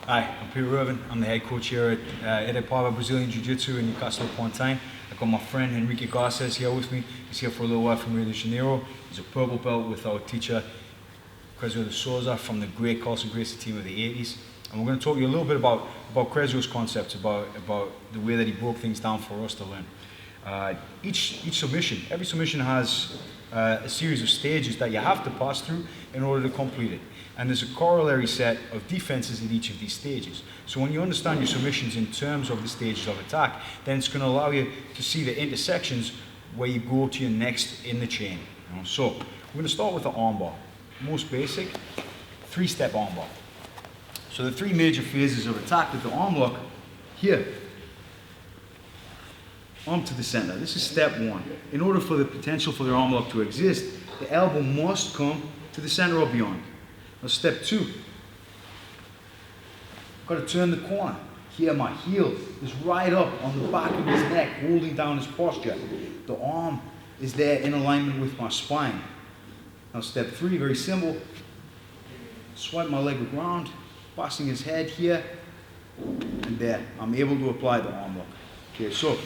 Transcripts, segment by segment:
Hi, I'm Peter Irving. I'm the head coach here at Itaipava Brazilian Jiu Jitsu in Newcastle upon Tyne. I've got my friend Enrique Garces here with me. He's here for a little while from Rio de Janeiro. He's a purple belt with our teacher, Crezio de Souza, from the great Carlson Gracie team of the 80s. And we're going to talk to you a little bit about Crezio's concepts, about the way that he broke things down for us to learn. Each submission, every submission has a series of stages that you have to pass through in order to complete it. And there's a corollary set of defenses at each of these stages. So when you understand your submissions in terms of the stages of attack, then it's going to allow you to see the intersections where you go to your next in the chain. So we're going to start with the armbar. Most basic, 3-step armbar. So the 3 major phases of attack with the arm lock, here, arm to the center. This is step 1. In order for the potential for the arm lock to exist, the elbow must come to the center or beyond. Now step 2, I've got to turn the corner. Here my heel is right up on the back of his neck, holding down his posture. The arm is there in alignment with my spine. Now step 3, very simple. Swipe my leg around, passing his head here, and there. I'm able to apply the arm lock. Okay, so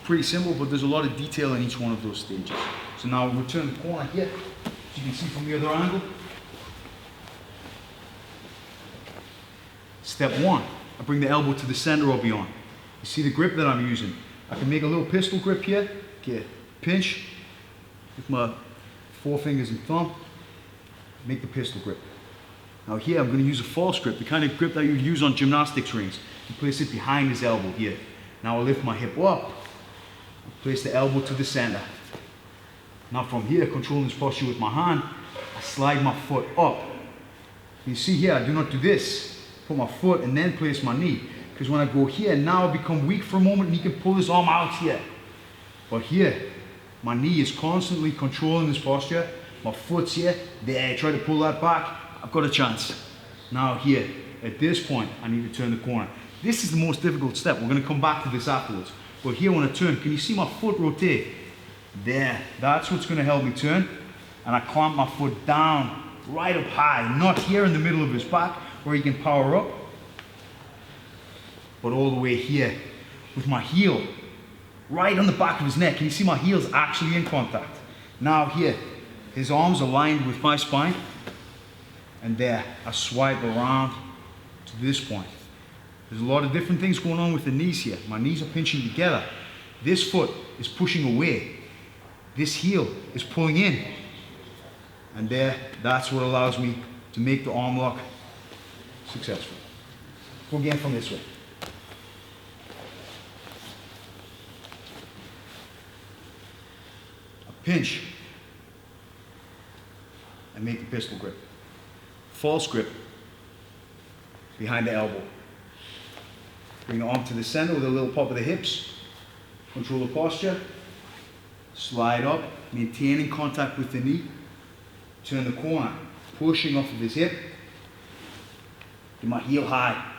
pretty simple, but there's a lot of detail in each one of those stages. So now we'll turn the corner here, as you can see from the other angle. Step 1, I bring the elbow to the center or beyond. You see the grip that I'm using. I can make a little pistol grip here. Okay, pinch with my 4 fingers and thumb, make the pistol grip. Now here I'm going to use a false grip, the kind of grip that you use on gymnastics rings. You place it behind his elbow here. Now I lift my hip up, place the elbow to the center. Now from here, controlling this posture with my hand, I slide my foot up. You see here, I do not do this. Put my foot and then place my knee. Because when I go here, now I become weak for a moment and he can pull his arm out here. But here, my knee is constantly controlling this posture. My foot's here, there, I try to pull that back, I've got a chance. Now here, at this point, I need to turn the corner. This is the most difficult step. We're going to come back to this afterwards. But here when I turn, can you see my foot rotate? There, that's what's going to help me turn. And I clamp my foot down, right up high, not here in the middle of his back, where he can power up, but all the way here, with my heel, right on the back of his neck. Can you see my heel's actually in contact? Now here, his arms aligned with my spine, and there, I swipe around to this point. There's a lot of different things going on with the knees here. My knees are pinching together. This foot is pushing away. This heel is pulling in. And there, that's what allows me to make the arm lock successful. Go again from this way. A pinch and make the pistol grip. False grip behind the elbow. Bring the arm to the center with a little pop of the hips. Control the posture. Slide up, maintaining contact with the knee. Turn the corner, pushing off of his hip. Get my heel high.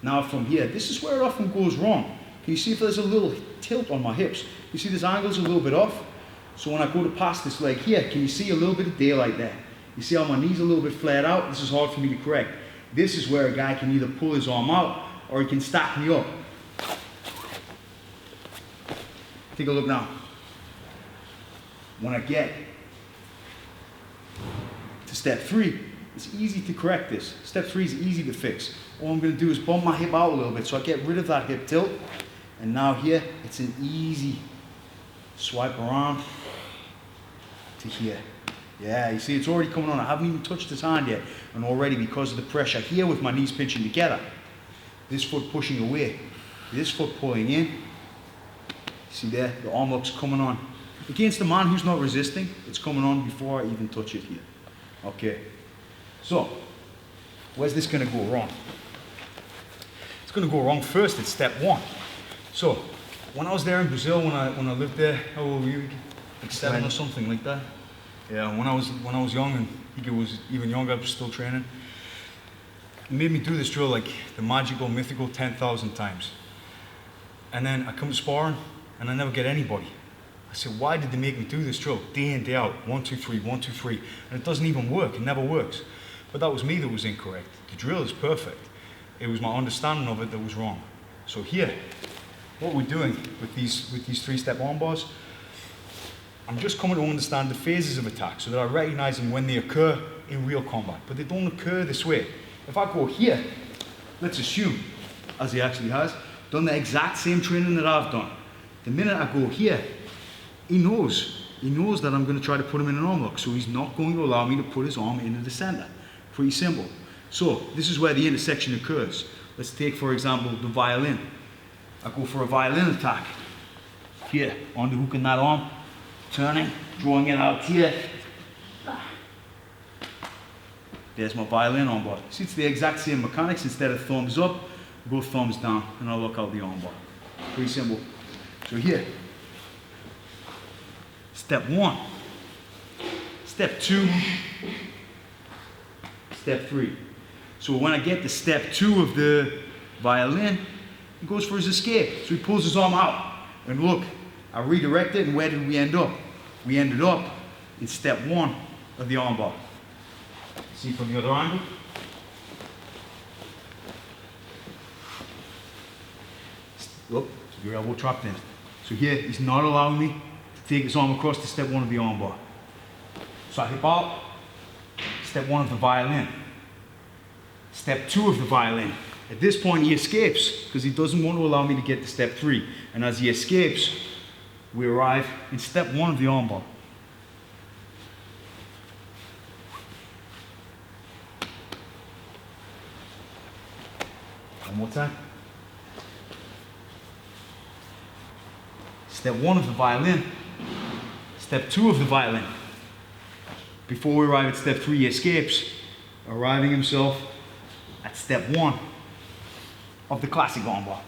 Now from here, this is where it often goes wrong. Can you see if there's a little tilt on my hips? You see this angle's a little bit off? So when I go to pass this leg here, can you see a little bit of daylight there? You see how my knee's a little bit flared out? This is hard for me to correct. This is where a guy can either pull his arm out or he can stack me up. Take a look now. When I get to step 3, it's easy to correct this. Step 3 is easy to fix. All I'm going to do is bump my hip out a little bit so I get rid of that hip tilt. And now here, it's an easy swipe around to here. Yeah, you see it's already coming on. I haven't even touched his hand yet. And already because of the pressure here with my knees pinching together, this foot pushing away, this foot pulling in. See there, the arm lock's coming on. Against the man who's not resisting, it's coming on before I even touch it here. Okay. So, where's this going to go wrong? It's going to go wrong first at step 1. So, when I was there in Brazil, when I lived there, how old were you? Like 7 or something like that. Yeah, when I was young and he was even younger, I was still training. He made me do this drill like the magical, mythical 10,000 times. And then I come to sparring and I never get anybody. I said, why did they make me do this drill day in, day out? 1, 2, 3, 1, 2, 3. And it doesn't even work, it never works. But that was me that was incorrect. The drill is perfect. It was my understanding of it that was wrong. So here, what we're doing with these 3-step arm bars, I'm just coming to understand the phases of attack so that I recognize them when they occur in real combat, but they don't occur this way. If I go here, let's assume, as he actually has, done the exact same training that I've done. The minute I go here, he knows that I'm going to try to put him in an arm lock, so he's not going to allow me to put his arm into the center. Pretty simple. So this is where the intersection occurs. Let's take, for example, the violin. I go for a violin attack. Here, underhooking that arm, turning, drawing it out here. There's my violin arm bar. See, it's the exact same mechanics. Instead of thumbs up, go thumbs down, and I'll look out the arm bar. Pretty simple. So here, step 1, step 2, step 3. So when I get to step 2 of the violin, he goes for his escape. So he pulls his arm out. And look, I redirect it, and where did we end up? We ended up in step 1 of the armbar. See from the other angle? Look, your elbow trapped in. So here, he's not allowing me to take his arm across to step 1 of the armbar. So I hip out, step 1 of the violin. Step 2 of the violin. At this point, he escapes because he doesn't want to allow me to get to step 3. And as he escapes, we arrive in step 1 of the armbar. One more time. Step 1 of the violin. Step 2 of the violin. Before we arrive at step 3, he escapes, arriving himself at step 1 of the classic armbar.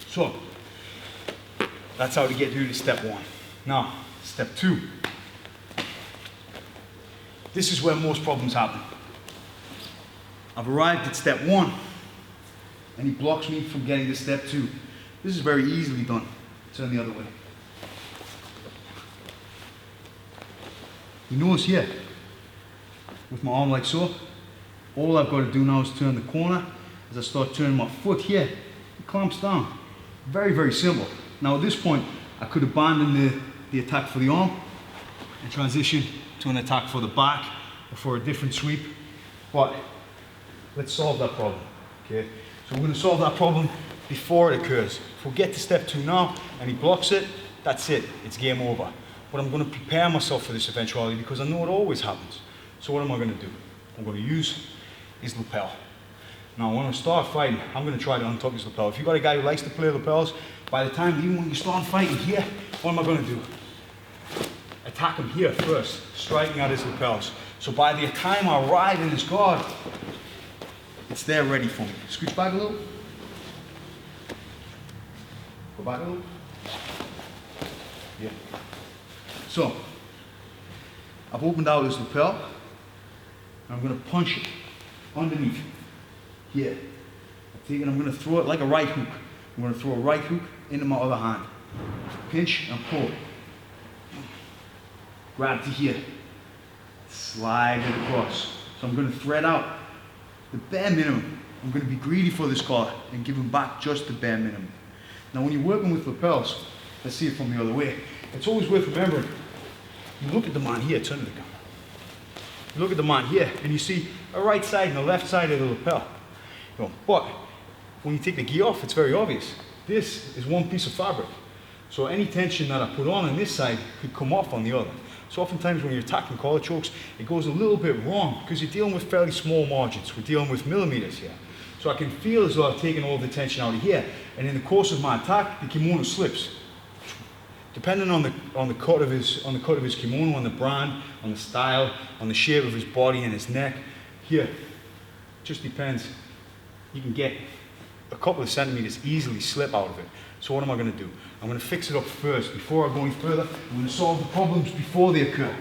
So, that's how to get through to step 1. Now, step 2. This is where most problems happen. I've arrived at step 1, and he blocks me from getting to step 2. This is very easily done. Turn the other way. He knows here, with my arm like so, all I've got to do now is turn the corner. As I start turning my foot here, he clamps down. Very, very simple. Now at this point, I could abandon the attack for the arm and transition to an attack for the back or for a different sweep. But let's solve that problem, okay? So we're going to solve that problem before it occurs. If we get to step 2 now and he blocks it, that's it, it's game over. But I'm going to prepare myself for this eventuality because I know it always happens. So what am I going to do? I'm going to use his lapel. Now when I start fighting, I'm going to try to untuck his lapel. If you've got a guy who likes to play lapels, by the time, even when you start fighting here, what am I going to do? Attack him here first, striking at his lapels. So by the time I arrive in his guard, it's there ready for me. Scooch back a little. Go back a little. Yeah. So, I've opened out his lapel, and I'm going to punch it underneath. Here. I'm going to throw it like a right hook. I'm going to throw a right hook into my other hand. Pinch and pull. Grab to here. Slide it across. So I'm going to thread out the bare minimum. I'm going to be greedy for this guy and give him back just the bare minimum. Now when you're working with lapels, let's see it from the other way. It's always worth remembering, you look at the man here, turn to the camera. You look at the man here and you see a right side and a left side of the lapel. You know, but when you take the gi off, it's very obvious. This is one piece of fabric. So any tension that I put on this side could come off on the other. So oftentimes when you're attacking collar chokes, it goes a little bit wrong because you're dealing with fairly small margins. We're dealing with millimeters here. So I can feel as though I've taken all the tension out of here, and in the course of my attack, the kimono slips. Depending on the cut of his kimono, on the brand, on the style, on the shape of his body and his neck, here, just depends. You can get a couple of centimeters easily slip out of it. So what am I going to do? I'm going to fix it up first. Before I go any further, I'm going to solve the problems before they occur.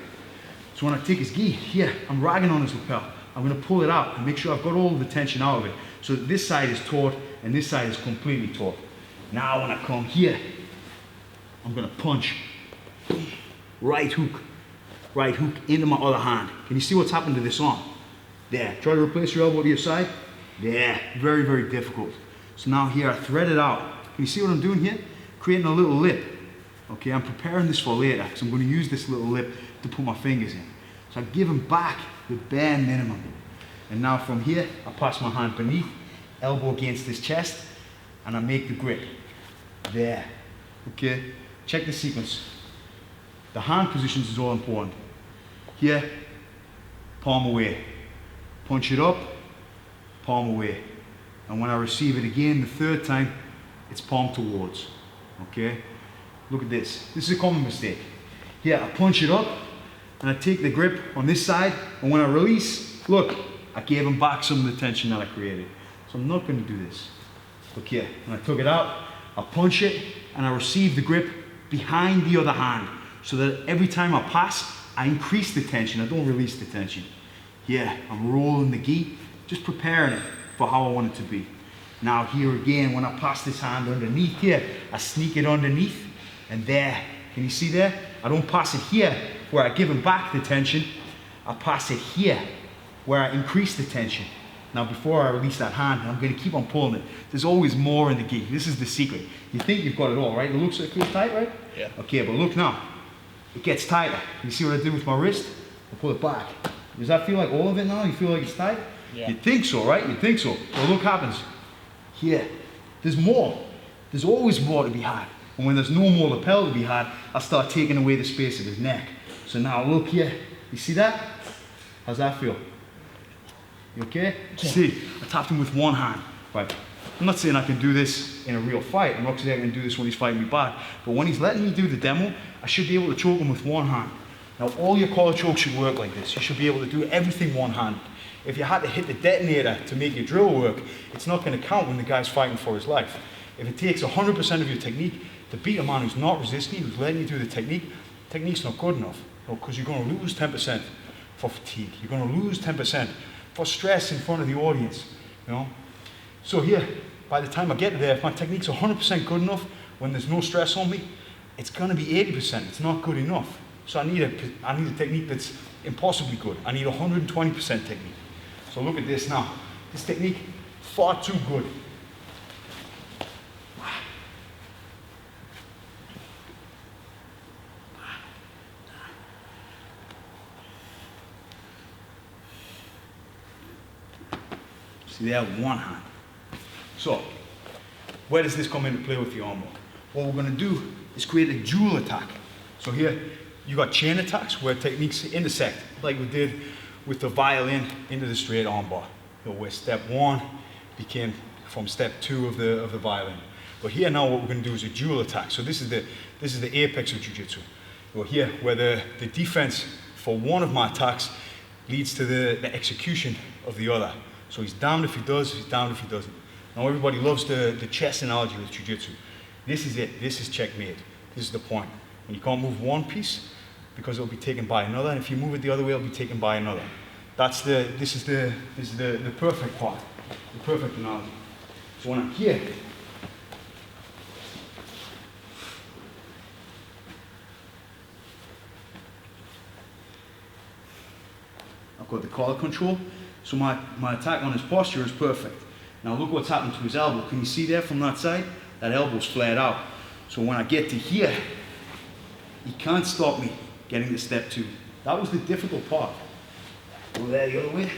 So when I take his gi, here, I'm ragging on his lapel. I'm going to pull it out and make sure I've got all of the tension out of it. So that this side is taut and this side is completely taut. Now when I come here, I'm going to punch. Right hook. right hook into my other hand. Can you see what's happened to this arm? There, try to replace your elbow to your side. There, very, very difficult. So now here, I thread it out. Can you see what I'm doing here? Creating a little lip. Okay, I'm preparing this for later because I'm going to use this little lip to put my fingers in. So I'm giving back the bare minimum. And now from here, I pass my hand beneath, elbow against his chest, and I make the grip. There. Okay, check the sequence. The hand positions is all important. Here, palm away. Punch it up, palm away. And when I receive it again the third time, it's palm towards. Okay? Look at this. This is a common mistake. Here, I punch it up, and I take the grip on this side, and when I release, look, I gave him back some of the tension that I created. So I'm not going to do this. Look here, when I took it out, I punch it, and I receive the grip behind the other hand, so that every time I pass, I increase the tension, I don't release the tension. Here, I'm rolling the gi, just preparing it for how I want it to be. Now here again, when I pass this hand underneath here, I sneak it underneath, and there, can you see there? I don't pass it here, where I give him back the tension. I pass it here, where I increase the tension. Now before I release that hand, I'm going to keep on pulling it. There's always more in the gi. This is the secret. You think you've got it all, right? It looks like it's tight, right? Yeah. Okay, but look now. It gets tighter. You see what I did with my wrist? I pull it back. Does that feel like all of it now? You feel like it's tight? Yeah. You think so, right? You think so. Well, look what happens. Here, there's more. There's always more to be had. And when there's no more lapel to be had, I start taking away the space of his neck. So now look here. You see that? How's that feel? You okay? Yeah. See, I tapped him with one hand. Right. I'm not saying I can do this in a real fight. I'm not saying I can do this when he's fighting me back. But when he's letting me do the demo, I should be able to choke him with one hand. Now all your collar chokes should work like this. You should be able to do everything one-handed. If you had to hit the detonator to make your drill work, it's not going to count when the guy's fighting for his life. If it takes 100% of your technique to beat a man who's not resisting, who's letting you do the technique's not good enough. Because you're going to lose 10% for fatigue. You're going to lose 10% for stress in front of the audience. You know? So here, by the time I get there, if my technique's 100% good enough, when there's no stress on me, it's going to be 80%. It's not good enough. So I need a technique that's impossibly good. I need 120% technique. So look at this now. This technique, far too good. See there, one hand. So, where does this come into play with the armbar? What we're going to do is create a dual attack. So here, you got chain attacks where techniques intersect, like we did with the violin into the straight armbar. You know, where step one became from step two of the violin. But here now what we're going to do is a dual attack. So this is the apex of Jiu Jitsu. Well, here where the defense for one of my attacks leads to the execution of the other. So he's damned if he does, he's damned if he doesn't. Now everybody loves the chess analogy with Jiu Jitsu. This is it. This is checkmate. This is the point. When you can't move one piece, because it'll be taken by another, and if you move it the other way, it'll be taken by another. This is the perfect part, the perfect analogy. So when I'm here, I've got the collar control, so my attack on his posture is perfect. Now look what's happened to his elbow. Can you see there from that side? That elbow's flared out. So when I get to here, he can't stop me getting to step two. That was the difficult part. Go there the other way.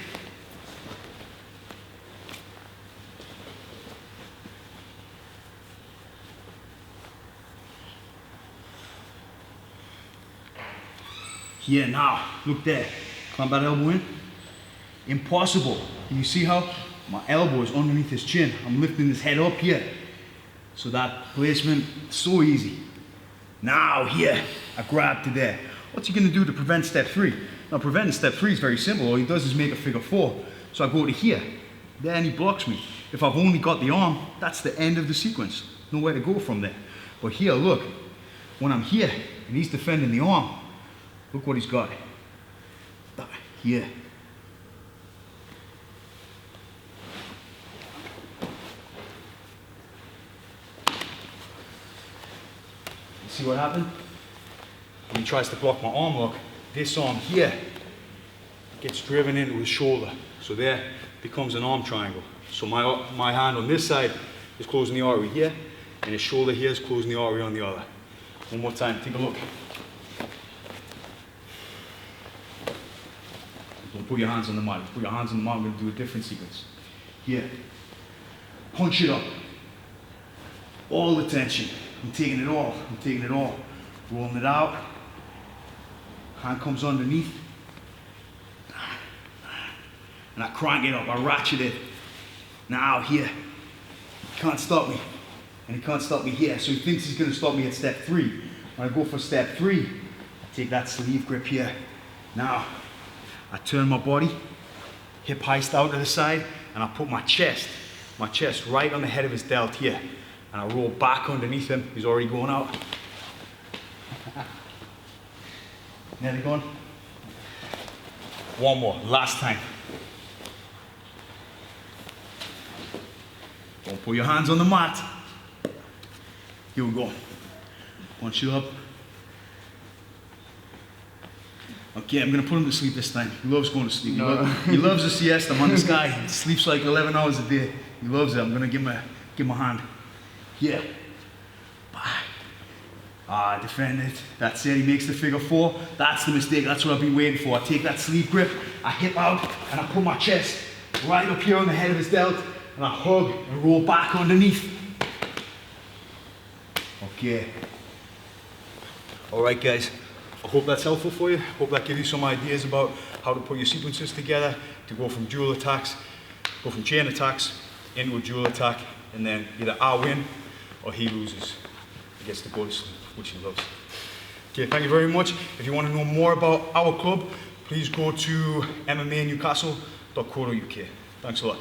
Here now, look there. Clamp that elbow in. Impossible. Can you see how my elbow is underneath his chin? I'm lifting his head up here. So that placement, so easy. Now here, I grab to there. What's he gonna do to prevent step three? Now preventing step three is very simple. All he does is make a figure four. So I go to here, there and he blocks me. If I've only got the arm, that's the end of the sequence. Nowhere to go from there. But here, look, when I'm here and he's defending the arm, look what he's got. Here. See what happened? When he tries to block my arm lock, this arm here gets driven into his shoulder. So there becomes an arm triangle. So my hand on this side is closing the artery here, and his shoulder here is closing the artery on the other. One more time, take a look. Don't put your hands on the mat. Put your hands on the mat, I'm going to do a different sequence. Here. Punch it up. All the tension. I'm taking it all. I'm taking it all. Rolling it out. Hand comes underneath. And I crank it up. I ratchet it. Now here. He can't stop me. And he can't stop me here. So he thinks he's going to stop me at step 3. When I go for step 3, I take that sleeve grip here. Now, I turn my body, hip heist out to the side, and I put my chest right on the head of his delt here. And I roll back underneath him. He's already going out. Nearly gone. One more, last time. Don't put your hands on the mat. Here we go. Punch it up. Okay, I'm gonna put him to sleep this time. He loves going to sleep. No. He loves a siesta. Man, this guy he sleeps like 11 hours a day. He loves it. I'm gonna give him a hand. Yeah. Ah, defend it. That's it. He makes the figure 4. That's the mistake. That's what I've been waiting for. I take that sleeve grip, I hip out, and I put my chest right up here on the head of his delt, and I hug and roll back underneath. Okay. All right, guys. I hope that's helpful for you. Hope that gives you some ideas about how to put your sequences together to go from dual attacks, go from chain attacks into a dual attack, and then either I win or he loses. He gets to go to sleep, which he loves. Okay, thank you very much. If you want to know more about our club, please go to mmanewcastle.co.uk. Thanks a lot.